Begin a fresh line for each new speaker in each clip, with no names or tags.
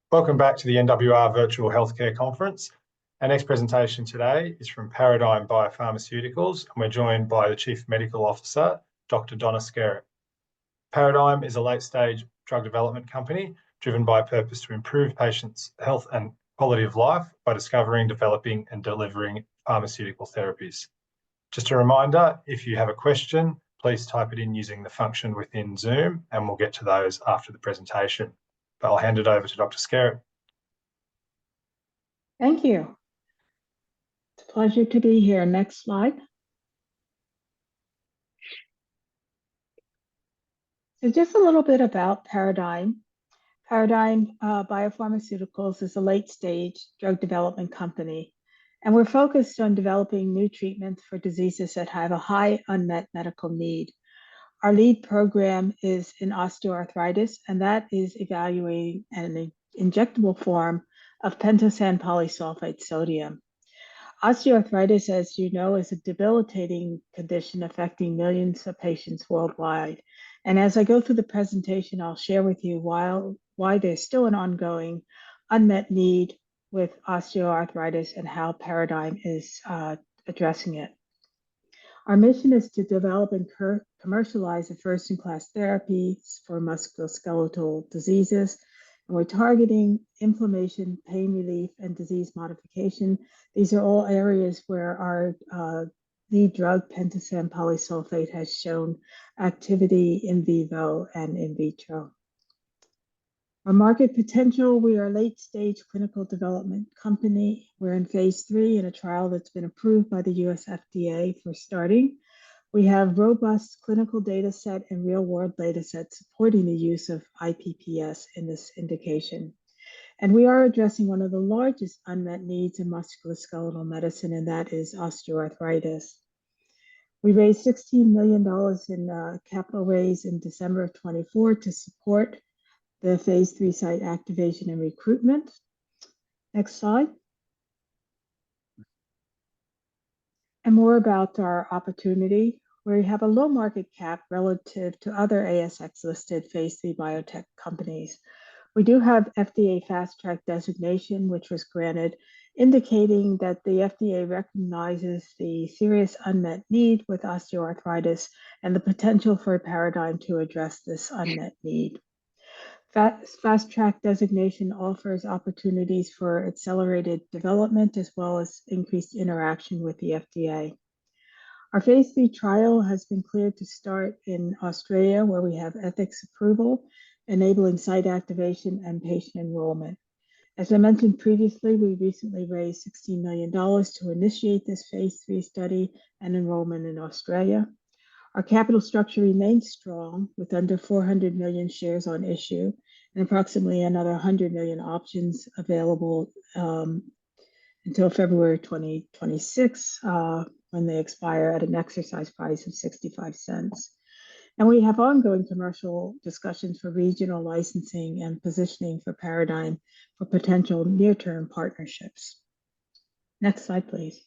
Welcome back to the NWR Virtual Healthcare Conference. Our next presentation today is from Paradigm Biopharmaceuticals, and we're joined by the Chief Medical Officer, Dr. Donna Skerritt. Paradigm is a late-stage drug development company driven by a purpose to improve patients' health and quality of life by discovering, developing, and delivering pharmaceutical therapies. Just a reminder, if you have a question, please type it in using the function within Zoom, and we'll get to those after the presentation. But I'll hand it over to Dr. Skerritt.
Thank you. It's a pleasure to be here. Next slide. So just a little bit about Paradigm. Paradigm Biopharmaceuticals is a late-stage drug development company, and we're focused on developing new treatments for diseases that have a high unmet medical need. Our lead program is in osteoarthritis, and that is evaluating an injectable form of pentosan polysulfate sodium. Osteoarthritis, as you know, is a debilitating condition affecting millions of patients worldwide. And as I go through the presentation, I'll share with you why there's still an ongoing unmet need with osteoarthritis and how Paradigm is addressing it. Our mission is to develop and commercialize a first-in-class therapies for musculoskeletal diseases. And we're targeting inflammation, pain relief, and disease modification. These are all areas where our lead drug, pentosan polysulfate, has shown activity in vivo and in vitro. Our market potential, we are a late-stage clinical development company. We're in phase 3 in a trial that's been approved by the US FDA for starting. We have robust clinical data set and real-world data set supporting the use of IPPS in this indication. And we are addressing one of the largest unmet needs in musculoskeletal medicine, and that is osteoarthritis. We raised $16 million in capital raise in December of 24 to support the phase 3 site activation and recruitment. Next slide. And more about our opportunity. We have a low market cap relative to other ASX listed phase 3 biotech companies. We do have FDA fast track designation, which was granted, indicating that the FDA recognizes the serious unmet need with osteoarthritis and the potential for a Paradigm to address this unmet need. Fast track designation offers opportunities for accelerated development as well as increased interaction with the FDA. Our phase 3 trial has been cleared to start in Australia, where we have ethics approval, enabling site activation and patient enrollment. As I mentioned previously, we recently raised $16 million to initiate this phase 3 study and enrollment in Australia. Our capital structure remains strong with under 400 million shares on issue and approximately another 100 million options available until February 2026 when they expire at an exercise price of 65 cents. And we have ongoing commercial discussions for regional licensing and positioning for Paradigm for potential near-term partnerships. Next slide, please.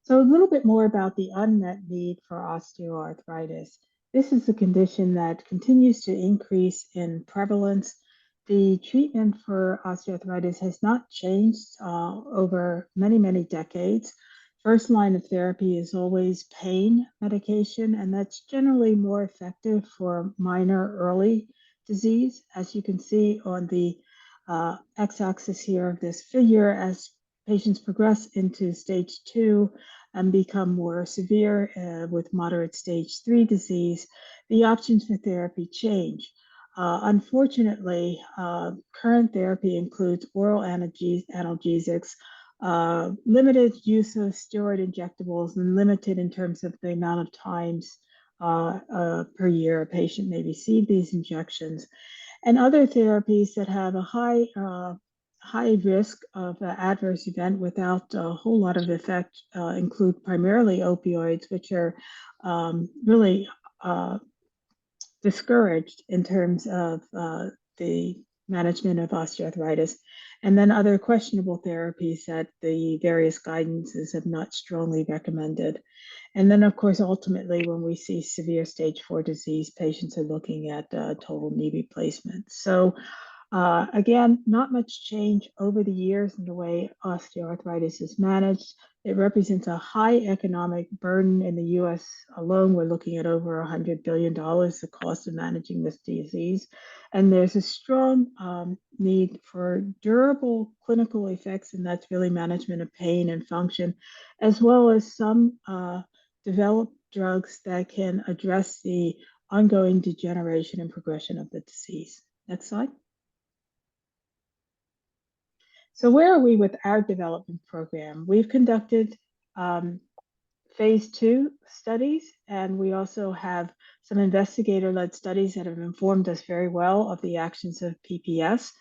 So a little bit more about the unmet need for osteoarthritis. This is a condition that continues to increase in prevalence. The treatment for osteoarthritis has not changed over many, many decades. First line of therapy is always pain medication, and that's generally more effective for minor early disease. As you can see on the x-axis here of this figure, as patients progress into stage 2 and become more severe with moderate stage 3 disease, the options for therapy change. Unfortunately, current therapy includes oral analgesics, limited use of steroid injectables, and limited in terms of the amount of times per year a patient may receive these injections. And other therapies that have a high risk of adverse event without a whole lot of effect include primarily opioids, which are really discouraged in terms of the management of osteoarthritis, and then other questionable therapies that the various guidances have not strongly recommended. And then, of course, ultimately, when we see severe stage 4 disease, patients are looking at total knee replacement. So Again, not much change over the years in the way osteoarthritis is managed. It represents a high economic burden in the US alone. We're looking at over $100 billion, the cost of managing this disease. And there's a strong need for durable clinical effects, and that's really management of pain and function, as well as some developed drugs that can address the ongoing degeneration and progression of the disease. Next slide. So where are we with our development program? We've conducted phase 2 studies, and we also have some investigator-led studies that have informed us very well of the actions of PPS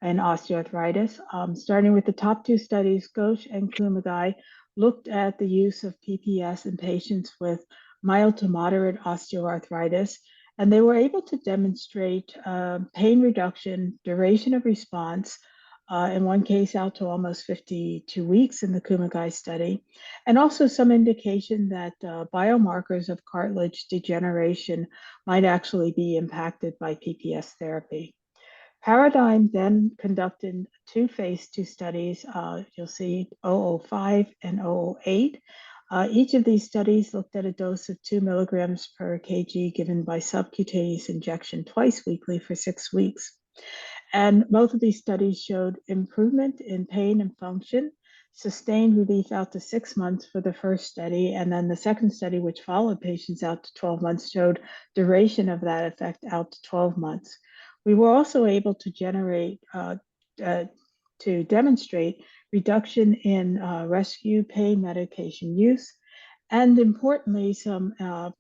and osteoarthritis. Starting with the top 2 studies, Ghosh and Kumagai looked at the use of PPS in patients with mild to moderate osteoarthritis, and they were able to demonstrate pain reduction, duration of response, in one case out to almost 52 weeks in the Kumagai study, and also some indication that biomarkers of cartilage degeneration might actually be impacted by PPS therapy. Paradigm then conducted 2 phase 2 studies. You'll see 005 and 008. Each of these studies looked at a dose of 2 milligrams per kg given by subcutaneous injection twice weekly for 6 weeks. And both of these studies showed improvement in pain and function, sustained relief out to 6 months for the first study. And then the second study, which followed patients out to 12 months, showed duration of that effect out to 12 months. We were also able to demonstrate reduction in rescue pain medication use, and importantly, some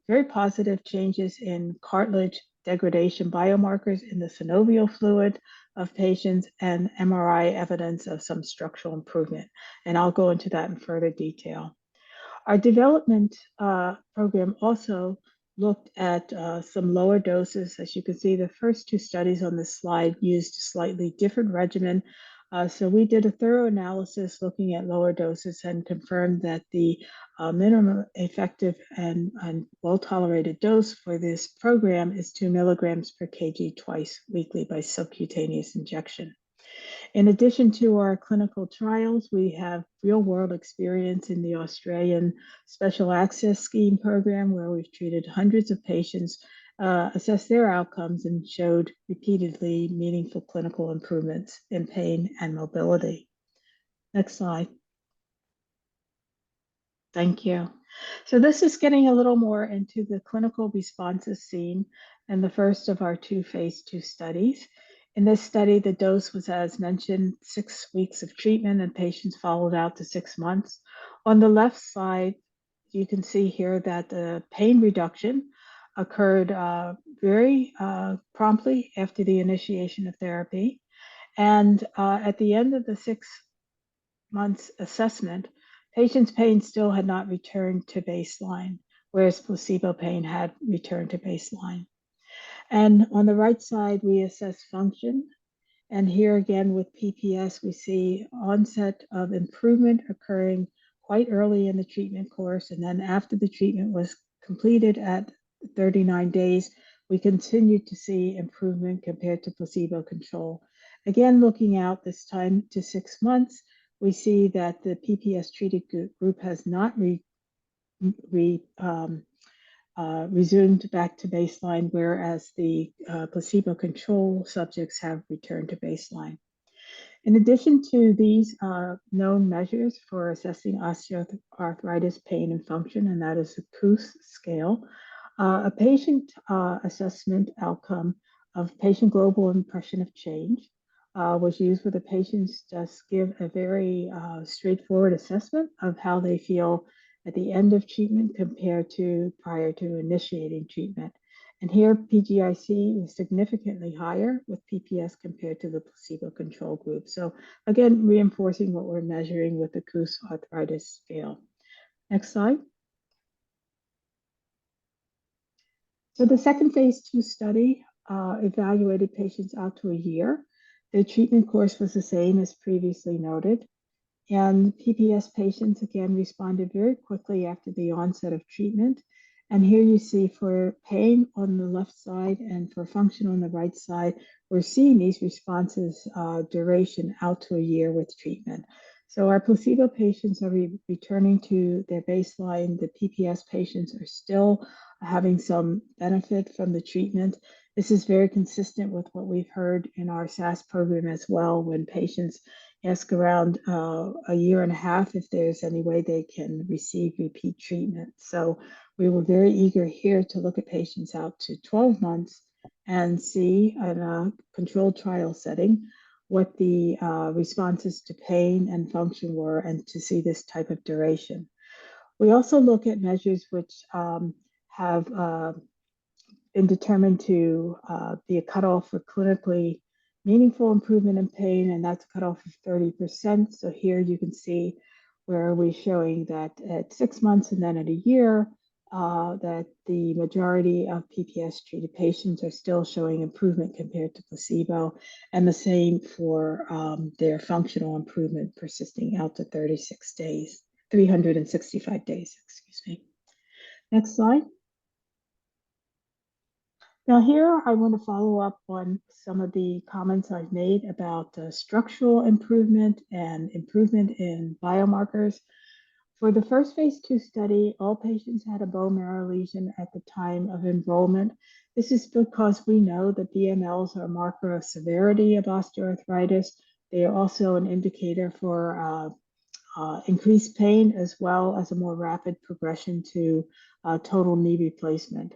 very positive changes in cartilage degradation biomarkers in the synovial fluid of patients and MRI evidence of some structural improvement. And I'll go into that in further detail. Our development program also looked at some lower doses. As you can see, the first 2 studies on this slide used a slightly different regimen. So we did a thorough analysis looking at lower doses and confirmed that the minimum effective and well-tolerated dose for this program is 2 milligrams per kg twice weekly by subcutaneous injection. In addition to our clinical trials, we have real-world experience in the Australian Special Access Scheme program, where we've treated hundreds of patients, assessed their outcomes, and showed repeatedly meaningful clinical improvements in pain and mobility. Next slide. Thank you. So this is getting a little more into the clinical responses seen in the first of our 2 phase 2 studies. In this study, the dose was, as mentioned, 6 weeks of treatment, and patients followed out to 6 months. On the left side, you can see here that the pain reduction occurred very promptly after the initiation of therapy. And at the end of the 6 months assessment, patients' pain still had not returned to baseline, whereas placebo pain had returned to baseline. And on the right side, we assess function. And here again with PPS, we see onset of improvement occurring quite early in the treatment course. And then after the treatment was completed at 39 days, we continued to see improvement compared to placebo control. Again, looking out this time to 6 months, we see that the PPS treated group has not resumed back to baseline, whereas the placebo control subjects have returned to baseline. In addition to these known measures for assessing osteoarthritis pain and function, and that is the KOOS scale, a patient assessment outcome of patient global impression of change was used, where the patients just give a very straightforward assessment of how they feel at the end of treatment compared to prior to initiating treatment. And here, PGIC was significantly higher with PPS compared to the placebo control group. So again, reinforcing what we're measuring with the KOOS arthritis scale. Next slide. So the second phase 2 study evaluated patients out to a year. The treatment course was the same as previously noted. And PPS patients, again, responded very quickly after the onset of treatment. And here you see for pain on the left side and for function on the right side, we're seeing these responses duration out to a year with treatment. So our placebo patients are returning to their baseline. The PPS patients are still having some benefit from the treatment. This is very consistent with what we've heard in our SAS program as well, when patients ask around a year and a half if there's any way they can receive repeat treatment. So we were very eager here to look at patients out to 12 months and see in a controlled trial setting what the responses to pain and function were, and to see this type of duration. We also look at measures which have been determined to be a cutoff for clinically meaningful improvement in pain, and that's a cutoff of 30%. So here you can see where we're showing that at 6 months and then at a year, that the majority of PPS treated patients are still showing improvement compared to placebo, and the same for their functional improvement persisting out to 36 days, 365 days, excuse me. Next slide. Now here I want to follow up on some of the comments I've made about structural improvement and improvement in biomarkers. For the first phase 2 study, all patients had a bone marrow lesion at the time of enrollment. This is because we know that BMLs are a marker of severity of osteoarthritis. They are also an indicator for increased pain, as well as a more rapid progression to total knee replacement.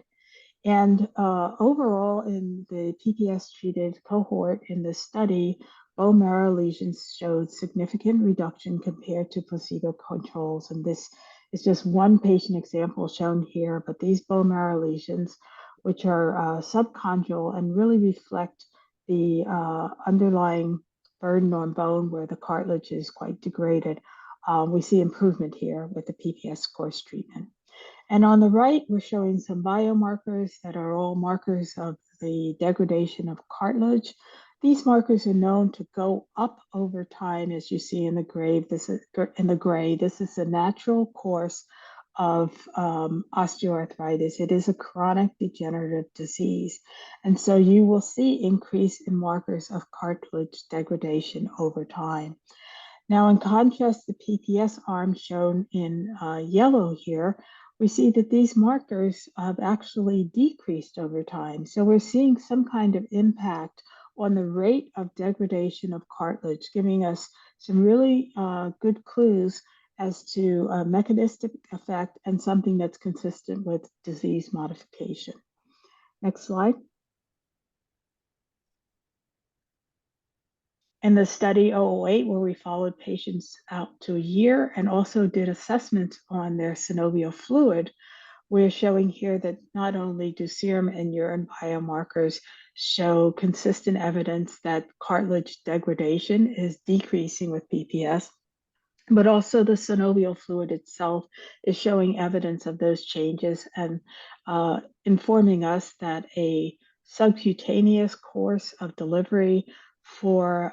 And overall, in the PPS-treated cohort in this study, bone marrow lesions showed significant reduction compared to placebo controls. And this is just one patient example shown here, but these bone marrow lesions, which are subchondral and really reflect the underlying burden on bone where the cartilage is quite degraded, we see improvement here with the PPS course treatment. And on the right, we're showing some biomarkers that are all markers of the degradation of cartilage. These markers are known to go up over time, as you see in the gray. This is a natural course of osteoarthritis. It is a chronic degenerative disease. And so you will see increase in markers of cartilage degradation over time. Now, in contrast, the PPS arm shown in yellow here, we see that these markers have actually decreased over time. So we're seeing some kind of impact on the rate of degradation of cartilage, giving us some really good clues as to a mechanistic effect and something that's consistent with disease modification. Next slide. In the study 008, where we followed patients out to a year and also did assessments on their synovial fluid, we're showing here that not only do serum and urine biomarkers show consistent evidence that cartilage degradation is decreasing with PPS, but also the synovial fluid itself is showing evidence of those changes and informing us that a subcutaneous course of delivery for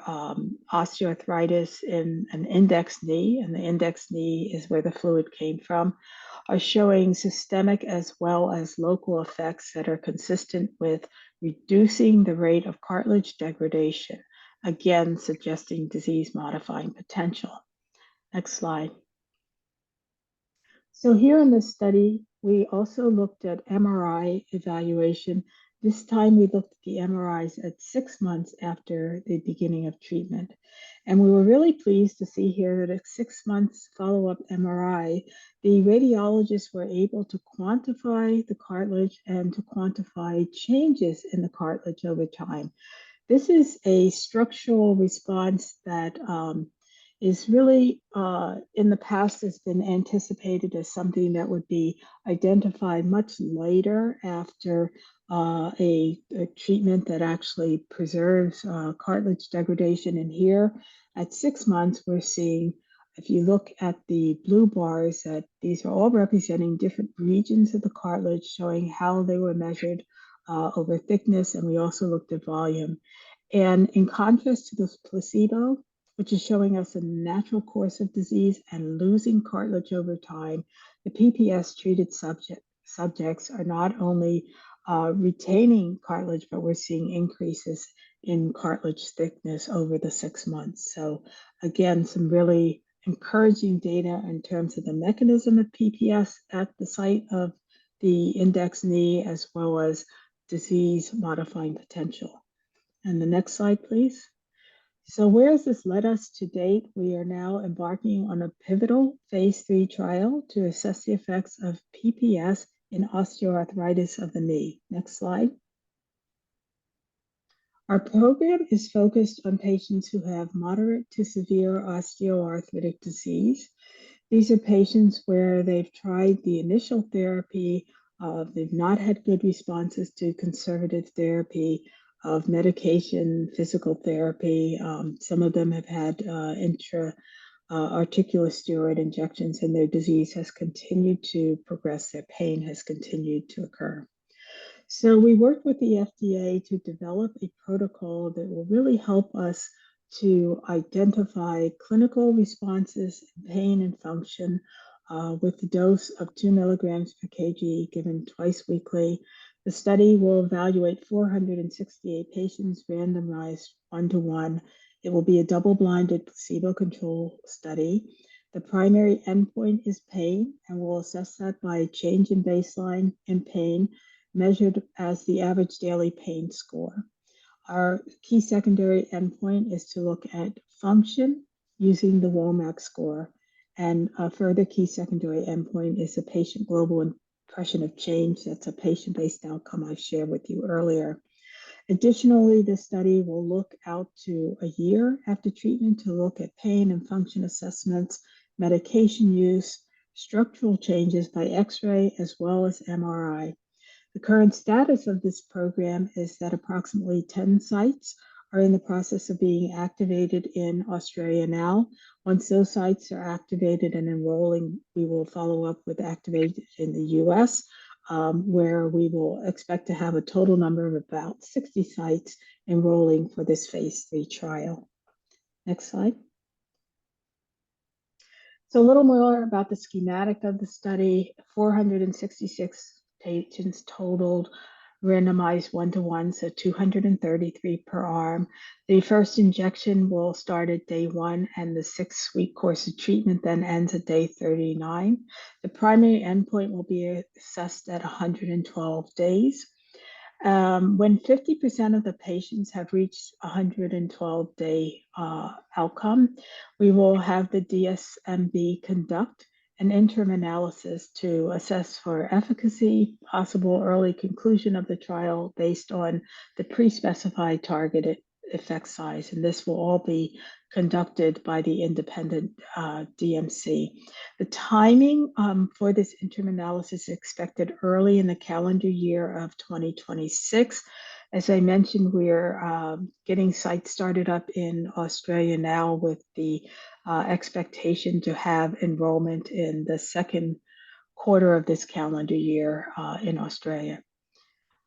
osteoarthritis in an index knee, and the index knee is where the fluid came from, are showing systemic as well as local effects that are consistent with reducing the rate of cartilage degradation, again suggesting disease-modifying potential. Next slide. So here in this study, we also looked at MRI evaluation. This time we looked at the MRIs at 6 months after the beginning of treatment. And we were really pleased to see here that at 6 months follow-up MRI, the radiologists were able to quantify the cartilage and to quantify changes in the cartilage over time. This is a structural response that is really in the past has been anticipated as something that would be identified much later after a treatment that actually preserves cartilage degradation. And here at 6 months, we're seeing, if you look at the blue bars, that these are all representing different regions of the cartilage, showing how they were measured over thickness, and we also looked at volume. And in contrast to the placebo, which is showing us a natural course of disease and losing cartilage over time, the PPS treated subjects are not only retaining cartilage, but we're seeing increases in cartilage thickness over the 6 months. So again, some really encouraging data in terms of the mechanism of PPS at the site of the index knee, as well as disease modifying potential. And the next slide, please. So where has this led us to date? We are now embarking on a pivotal phase 3 trial to assess the effects of PPS in osteoarthritis of the knee. Next slide. Our program is focused on patients who have moderate to severe osteoarthritic disease. These are patients where they've tried the initial therapy, they've not had good responses to conservative therapy of medication, physical therapy. Some of them have had articular steroid injections, and their disease has continued to progress. Their pain has continued to occur. So we worked with the FDA to develop a protocol that will really help us to identify clinical responses in pain and function with the dose of 2 milligrams per kg given twice weekly. The study will evaluate 468 patients randomized 1-to-1. It will be a double-blinded placebo-controlled study. The primary endpoint is pain, and we'll assess that by change in baseline in pain, measured as the average daily pain score. Our key secondary endpoint is to look at function using the WOMAC score. And a further key secondary endpoint is the patient global impression of change. That's a patient-based outcome I shared with you earlier. Additionally, the study will look out to a year after treatment to look at pain and function assessments, medication use, structural changes by X-ray, as well as MRI. The current status of this program is that approximately 10 sites are in the process of being activated in Australia now. Once those sites are activated and enrolling, we will follow up with activation in the US, where we will expect to have a total number of about 60 sites enrolling for this phase 3 trial. Next slide. So a little more about the schematic of the study. 466 patients totaled, randomized 1-to-1, so 233 per arm. The first injection will start at day 1, and the 6-week course of treatment then ends at day 39. The primary endpoint will be assessed at 112 days. When 50% of the patients have reached 112-day outcome, we will have the DSMB conduct an interim analysis to assess for efficacy, possible early conclusion of the trial based on the pre-specified targeted effect size. And this will all be conducted by the independent DMC. The timing for this interim analysis is expected early in the calendar year of 2026. As I mentioned, we're getting sites started up in Australia now with the expectation to have enrollment in the second quarter of this calendar year in Australia.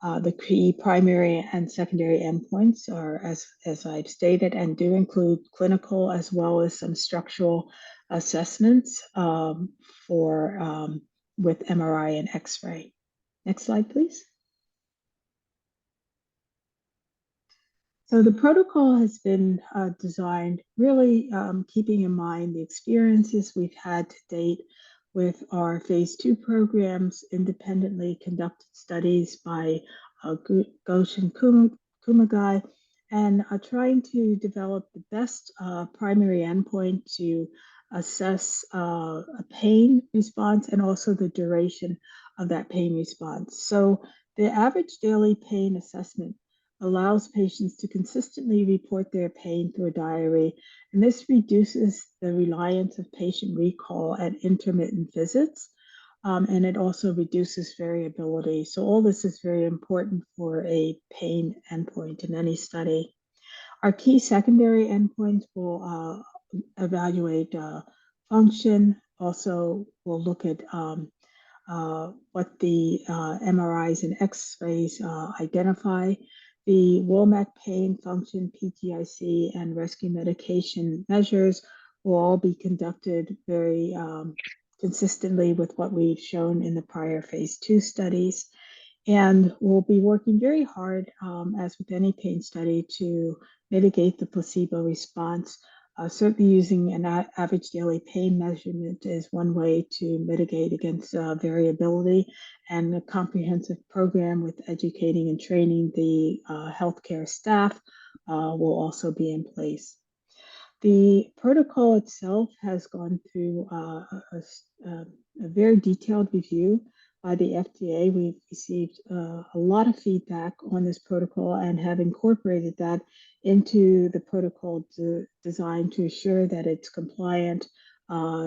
The key primary and secondary endpoints are, as I've stated, and do include clinical as well as some structural assessments with MRI and X-ray. Next slide, please. So the protocol has been designed really keeping in mind the experiences we've had to date with our phase 2 programs, independently conducted studies by Ghosh and Kumagai, and trying to develop the best primary endpoint to assess a pain response and also the duration of that pain response. So the average daily pain assessment allows patients to consistently report their pain through a diary, and this reduces the reliance of patient recall at intermittent visits, and it also reduces variability. So all this is very important for a pain endpoint in any study. Our key secondary endpoints will evaluate function. Also, we'll look at what the MRIs and X-rays identify. The WOMAC pain function, PTIC, and rescue medication measures will all be conducted very consistently with what we've shown in the prior phase 2 studies. And we'll be working very hard, as with any pain study, to mitigate the placebo response. Certainly using an average daily pain measurement is one way to mitigate against variability, and a comprehensive program with educating and training the healthcare staff will also be in place. The protocol itself has gone through a very detailed review by the FDA. We've received a lot of feedback on this protocol and have incorporated that into the protocol design to ensure that it's compliant,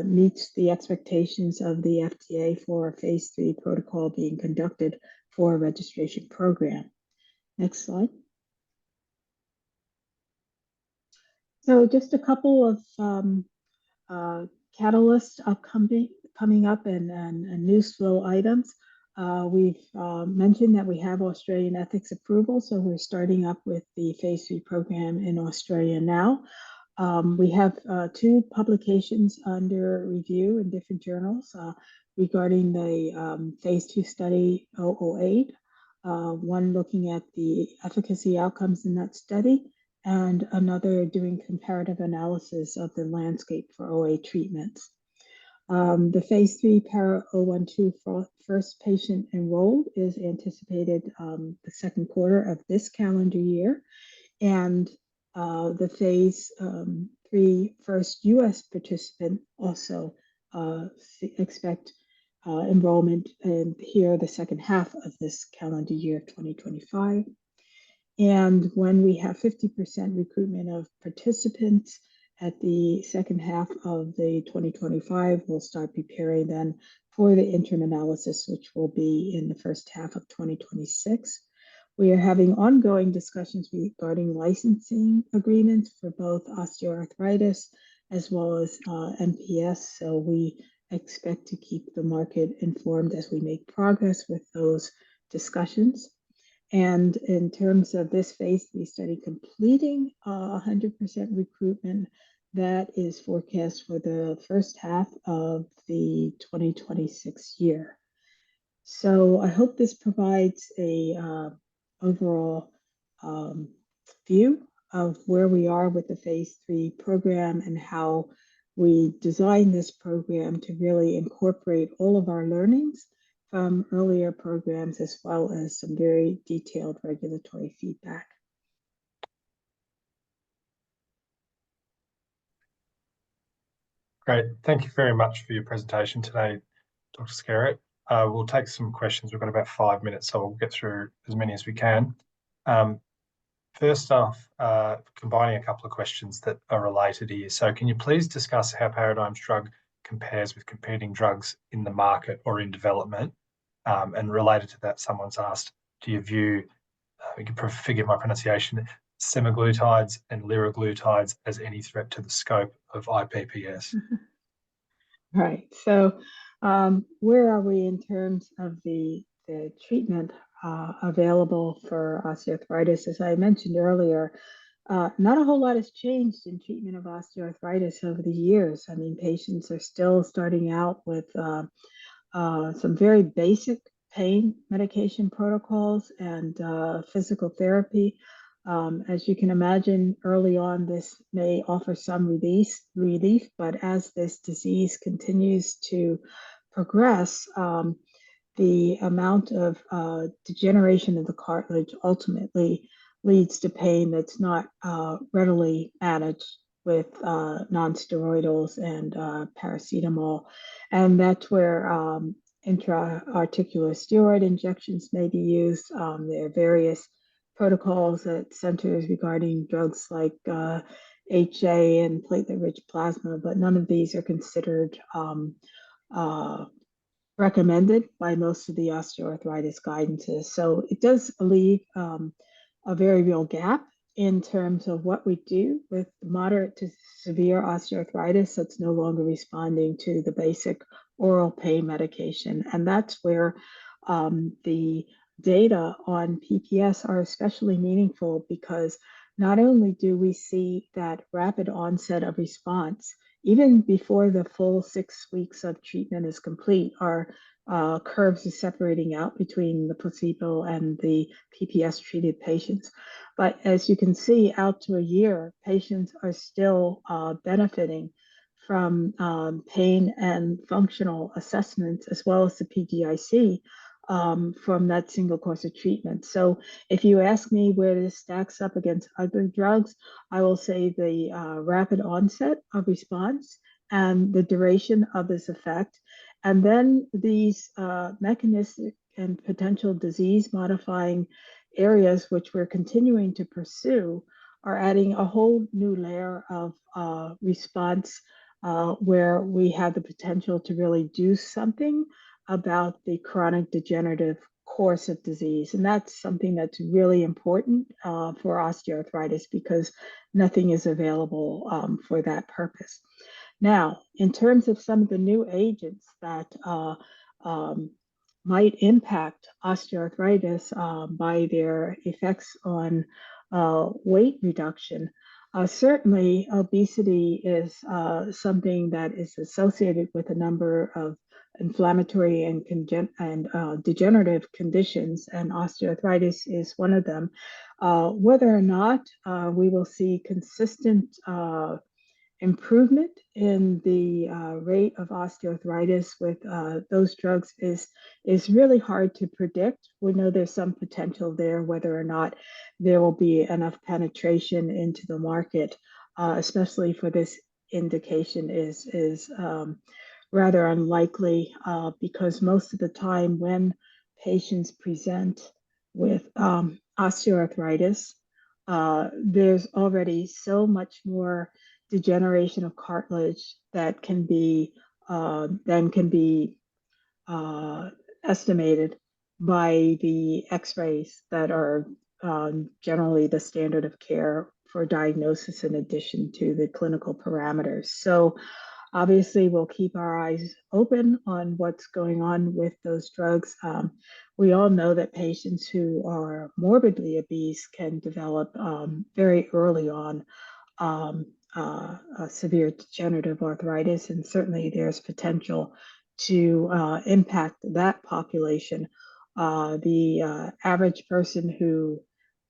meets the expectations of the FDA for a phase 3 protocol being conducted for a registration program. Next slide. So just a couple of catalysts coming up and news flow items. We've mentioned that we have Australian ethics approval, so we're starting up with the phase 3 program in Australia now. We have 2 publications under review in different journals regarding the phase 2 study 008, one looking at the efficacy outcomes in that study, and another doing comparative analysis of the landscape for OA treatments. The phase 3 Para-012 first patient enrolled is anticipated the second quarter of this calendar year, and the phase 3 first US participant also expect enrollment in here the second half of this calendar year 2025. And when we have 50% recruitment of participants at the second half of the 2025, we'll start preparing then for the interim analysis, which will be in the first half of 2026. We are having ongoing discussions regarding licensing agreements for both osteoarthritis as well as MPS. So we expect to keep the market informed as we make progress with those discussions. And in terms of this phase 3 study completing 100% recruitment, that is forecast for the first half of the 2026 year. So I hope this provides a overall view of where we are with the phase 3 program and how we designed this program to really incorporate all of our learnings from earlier programs, as well as some very detailed regulatory feedback.
Great. Thank you very much for your presentation today, Dr. Skerritt. We'll take some questions. We've got about 5 minutes, so we'll get through as many as we can. First off, combining a couple of questions that are related here. So can you please discuss how Paradigm's drug compares with competing drugs in the market or in development? And related to that, someone's asked, do you view, you can forgive my pronunciation, semaglutides and liraglutides as any threat to the scope of IPPS?
Right. So where are we in terms of the treatment available for osteoarthritis? As I mentioned earlier, not a whole lot has changed in treatment of osteoarthritis over the years. I mean, patients are still starting out with some very basic pain medication protocols and physical therapy. As you can imagine, early on, this may offer some relief, but as this disease continues to progress, the amount of degeneration of the cartilage ultimately leads to pain that's not readily managed with non-steroidals and paracetamol. And that's where intra-articular steroid injections may be used. There are various protocols at centers regarding drugs like HA and platelet-rich plasma, but none of these are considered recommended by most of the osteoarthritis guidances. So it does leave a very real gap in terms of what we do with moderate to severe osteoarthritis that's no longer responding to the basic oral pain medication. And that's where the data on PPS are especially meaningful, because not only do we see that rapid onset of response even before the full 6 weeks of treatment is complete, our curves are separating out between the placebo and the PPS treated patients. But as you can see, out to a year, patients are still benefiting from pain and functional assessments, as well as the PGIC from that single course of treatment. So if you ask me where this stacks up against other drugs, I will say the rapid onset of response and the duration of this effect. And then these mechanistic and potential disease modifying areas, which we're continuing to pursue, are adding a whole new layer of response where we have the potential to really do something about the chronic degenerative course of disease. And that's something that's really important for osteoarthritis because nothing is available for that purpose. Now, in terms of some of the new agents that um, might impact osteoarthritis by their effects on weight reduction, certainly obesity is something that is associated with a number of inflammatory and degenerative conditions, and osteoarthritis is one of them. Whether or not we will see consistent improvement in the rate of osteoarthritis with those drugs is really hard to predict. We know there's some potential there. Whether or not there will be enough penetration into the market, especially for this indication, is rather unlikely because most of the time when patients present with osteoarthritis, there's already so much more degeneration of cartilage that can be then can be estimated by the X-rays that are generally the standard of care for diagnosis in addition to the clinical parameters. So obviously, we'll keep our eyes open on what's going on with those drugs. We all know that patients who are morbidly obese can develop very early on severe degenerative arthritis, and certainly there's potential to impact that population. The average person who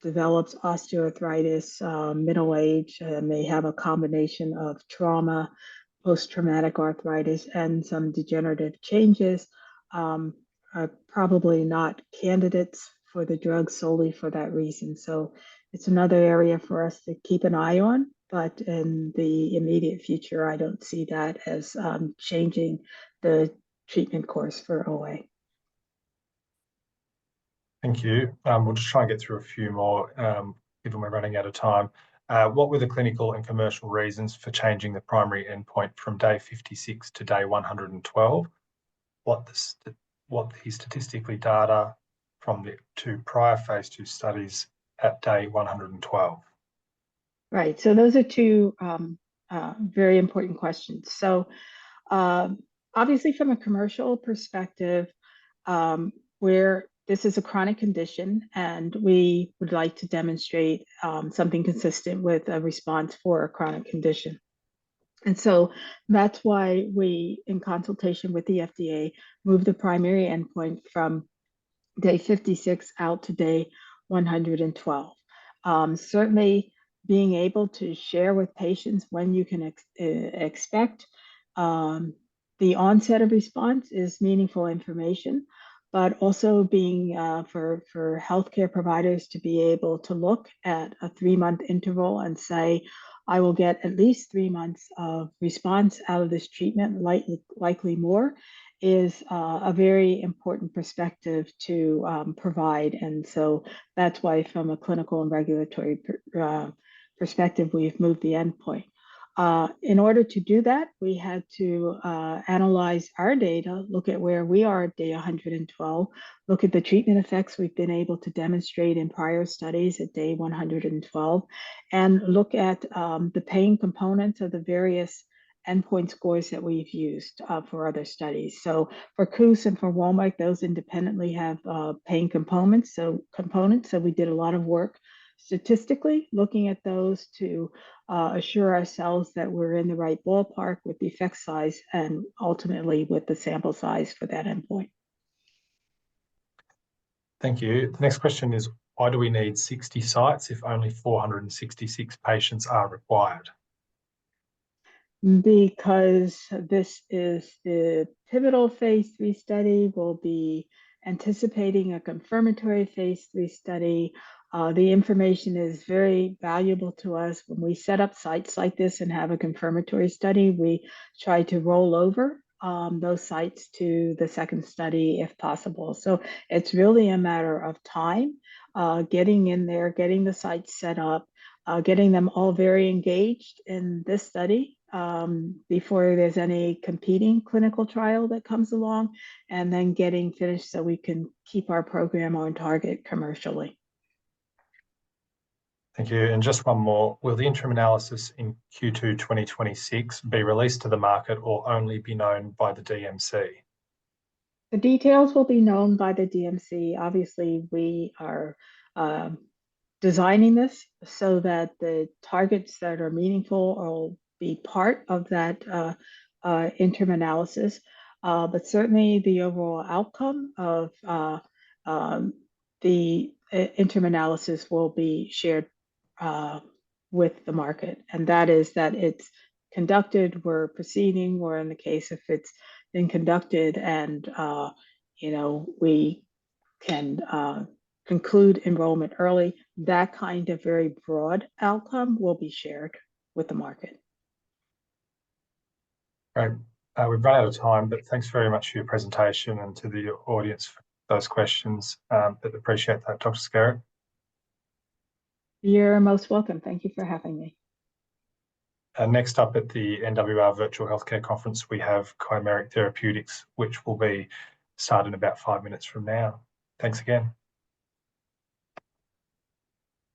develops osteoarthritis, middle age, may have a combination of trauma, post-traumatic arthritis, and some degenerative changes, are probably not candidates for the drug solely for that reason. So it's another area for us to keep an eye on, but in the immediate future, I don't see that as changing the treatment course for OA.
Thank you. We'll just try and get through a few more, given we're running out of time. What were the clinical and commercial reasons for changing the primary endpoint from day 56 to day 112? What the statistically data from the two prior phase 2 studies at day 112?
Right. So those are two very important questions. So obviously, from a commercial perspective, where this is a chronic condition and we would like to demonstrate something consistent with a response for a chronic condition. And so that's why we, in consultation with the FDA, moved the primary endpoint from day 56 out to day 112. Certainly, being able to share with patients when you can expect the onset of response is meaningful information, but also being for healthcare providers to be able to look at a 3-month interval and say, I will get at least 3 months of response out of this treatment, likely more, is a very important perspective to provide. And so that's why, from a clinical and regulatory perspective, we've moved the endpoint. In order to do that, we had to analyze our data, look at where we are at day 112, look at the treatment effects we've been able to demonstrate in prior studies at day 112, and look at the pain components of the various endpoint scores that we've used for other studies. So for KOOS and for WOMAC, those independently have pain components. So we did a lot of work statistically, looking at those to assure ourselves that we're in the right ballpark with the effect size and ultimately with the sample size for that endpoint.
Thank you. The next question is, why do we need 60 sites if only 466 patients are required?
Because this is the pivotal phase 3 study. We'll be anticipating a confirmatory phase 3 study. The information is very valuable to us. When we set up sites like this and have a confirmatory study, we try to roll over those sites to the second study if possible. So it's really a matter of time, getting in there, getting the sites set up, getting them all very engaged in this study before there's any competing clinical trial that comes along, and then getting finished so we can keep our program on target commercially.
Thank you. And just one more. Will the interim analysis in Q2 2026 be released to the market or only be known by the DMC?
The details will be known by the DMC. Obviously, we are designing this so that the targets that are meaningful will be part of that interim analysis. But certainly the overall outcome of the interim analysis will be shared with the market. And that is that it's conducted, we're proceeding, or in the case if it's been conducted and, we can conclude enrollment early, that kind of very broad outcome will be shared with the market.
Great. We've run out of time, but thanks very much for your presentation and to the audience for those questions. But appreciate that, Dr. Skerritt.
You're most welcome. Thank you for having me.
Next up at the NWR Virtual Healthcare Conference, we have Chimeric Therapeutics, which will be starting about 5 minutes from now. Thanks again.